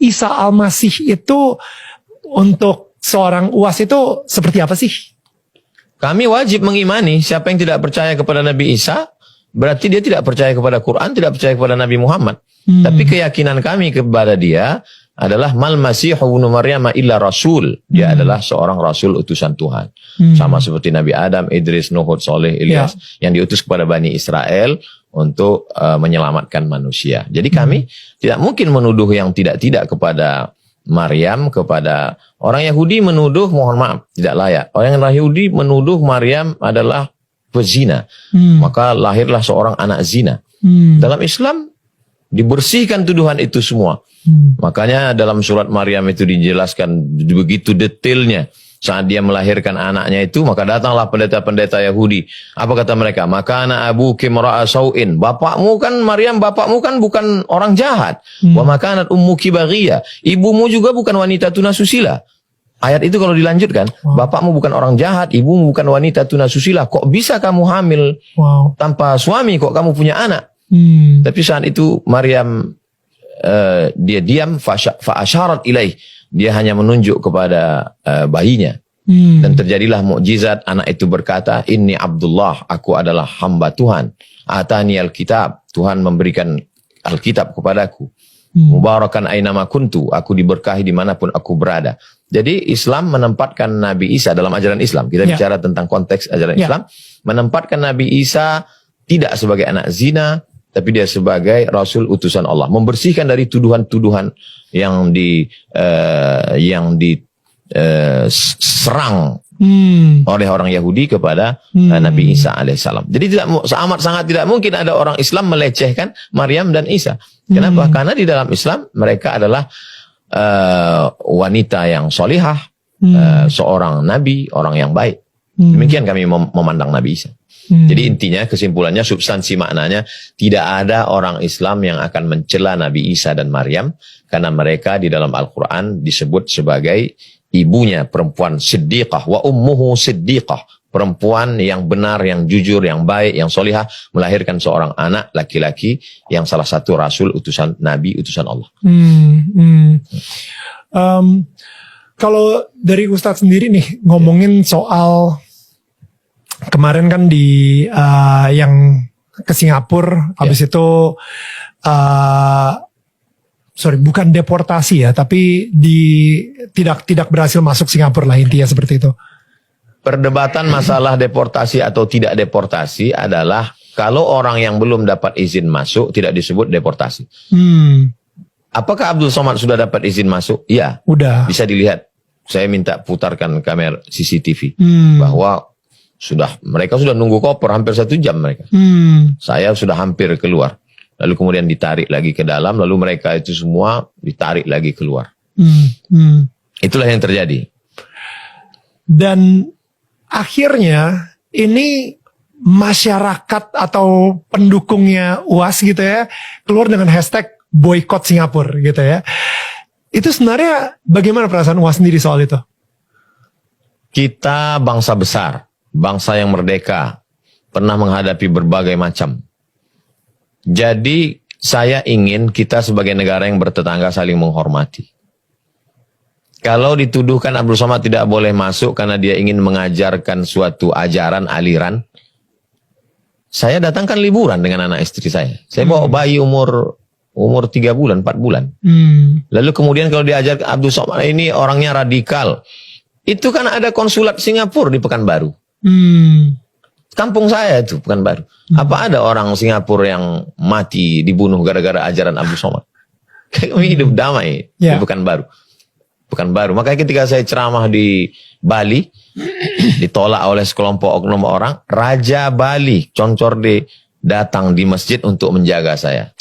Isa Al-Masih itu untuk seorang UAS itu seperti apa sih? Kami wajib mengimani siapa yang tidak percaya kepada Nabi Isa, berarti dia tidak percaya kepada Quran, tidak percaya kepada Nabi Muhammad. Tapi keyakinan kami kepada dia adalah mal masihu ibnu Maryam illa rasul. Dia adalah seorang rasul utusan Tuhan. Sama seperti Nabi Adam, Idris, Nuh, Saleh, Ilyas yang diutus kepada Bani Israel untuk menyelamatkan manusia. Jadi kami tidak mungkin menuduh yang tidak-tidak kepada Maryam, kepada orang Yahudi menuduh, mohon maaf, tidak layak. Orang Yahudi menuduh Maryam adalah pezina. Maka lahirlah seorang anak zina. Dalam Islam dibersihkan tuduhan itu semua. Makanya dalam surat Maryam itu dijelaskan begitu detailnya. Saat dia melahirkan anaknya itu, maka datanglah pendeta-pendeta Yahudi. Apa kata mereka? Maka anak abuki mra'a sau'in. Bapakmu kan, Maryam, bapakmu kan bukan orang jahat. Wa makanat ummuki baghiyah. Ibumu juga bukan wanita tunasusila. Ayat itu kalau dilanjutkan, bapakmu bukan orang jahat, ibumu bukan wanita tunasusila. Kok bisa kamu hamil tanpa suami? Kok kamu punya anak? Tapi saat itu Maryam dia diam, fa'asyarat ilaih. Dia hanya menunjuk kepada bayinya. Dan terjadilah mukjizat. Anak itu berkata, Inni Abdullah, aku adalah hamba Tuhan. Atani Alkitab, Tuhan memberikan Alkitab kepadaku. Mubarakan ainama kuntu, aku diberkahi dimanapun aku berada. Jadi Islam menempatkan Nabi Isa dalam ajaran Islam. Kita bicara tentang konteks ajaran Islam. Menempatkan Nabi Isa tidak sebagai anak zina, tapi dia sebagai Rasul utusan Allah, membersihkan dari tuduhan-tuduhan yang diserang oleh orang Yahudi kepada Nabi Isa alaihissalam. Jadi amat sangat tidak mungkin ada orang Islam melecehkan Maryam dan Isa. Kenapa? Karena di dalam Islam mereka adalah wanita yang solihah, seorang nabi, orang yang baik. Demikian kami memandang Nabi Isa. Jadi intinya, kesimpulannya, substansi maknanya, tidak ada orang Islam yang akan mencela Nabi Isa dan Maryam, karena mereka di dalam Al-Quran disebut sebagai ibunya perempuan siddiqah, wa ummuhu siddiqah, perempuan yang benar, yang jujur, yang baik, yang solihah, melahirkan seorang anak laki-laki yang salah satu Rasul utusan Nabi, utusan Allah. Kalau dari Ustadz sendiri nih, ngomongin soal kemarin kan di yang ke Singapura, habis itu bukan deportasi ya, tapi tidak berhasil masuk Singapura lah, intinya seperti itu. Perdebatan masalah deportasi atau tidak deportasi adalah kalau orang yang belum dapat izin masuk tidak disebut deportasi. Apakah Abdul Somad sudah dapat izin masuk? Ya, udah. Bisa dilihat. Saya minta putarkan kamera CCTV bahwa mereka sudah nunggu koper hampir 1 jam mereka. Saya sudah hampir keluar. Lalu kemudian ditarik lagi ke dalam, lalu mereka itu semua ditarik lagi keluar. Itulah yang terjadi. Dan akhirnya ini masyarakat atau pendukungnya UAS gitu ya, keluar dengan hashtag boykot Singapura gitu ya. Itu sebenarnya bagaimana perasaan UAS sendiri soal itu? Kita bangsa besar, bangsa yang merdeka, pernah menghadapi berbagai macam. Jadi saya ingin kita sebagai negara yang bertetangga saling menghormati. Kalau dituduhkan Abdul Somad tidak boleh masuk karena dia ingin mengajarkan suatu ajaran, aliran, saya datangkan liburan dengan anak istri saya. Saya bawa bayi umur 3 bulan, 4 bulan. Lalu kemudian kalau diajar Abdul Somad ini orangnya radikal, itu kan ada konsulat Singapura di Pekanbaru. Kampung saya itu Pekanbaru. Apa ada orang Singapura yang mati dibunuh gara-gara ajaran Abdul Somad? Kami hidup damai di Pekanbaru. Makanya ketika saya ceramah di Bali, ditolak oleh sekelompok oknum orang, Raja Bali, Concorde, datang di masjid untuk menjaga saya.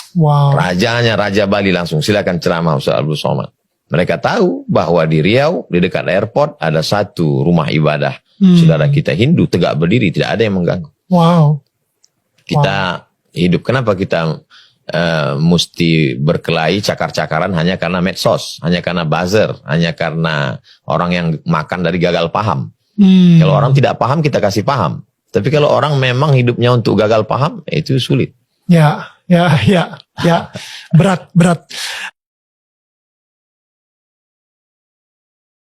Rajanya, Raja Bali langsung, silakan ceramah Ustaz Abdul Somad. Mereka tahu bahwa di Riau, di dekat airport, ada satu rumah ibadah. Saudara kita Hindu, tegak berdiri, tidak ada yang mengganggu. Kita hidup, kenapa kita mesti berkelahi cakar-cakaran hanya karena medsos, hanya karena buzzer, hanya karena orang yang makan dari gagal paham. Kalau orang tidak paham, kita kasih paham. Tapi kalau orang memang hidupnya untuk gagal paham, itu sulit. Berat.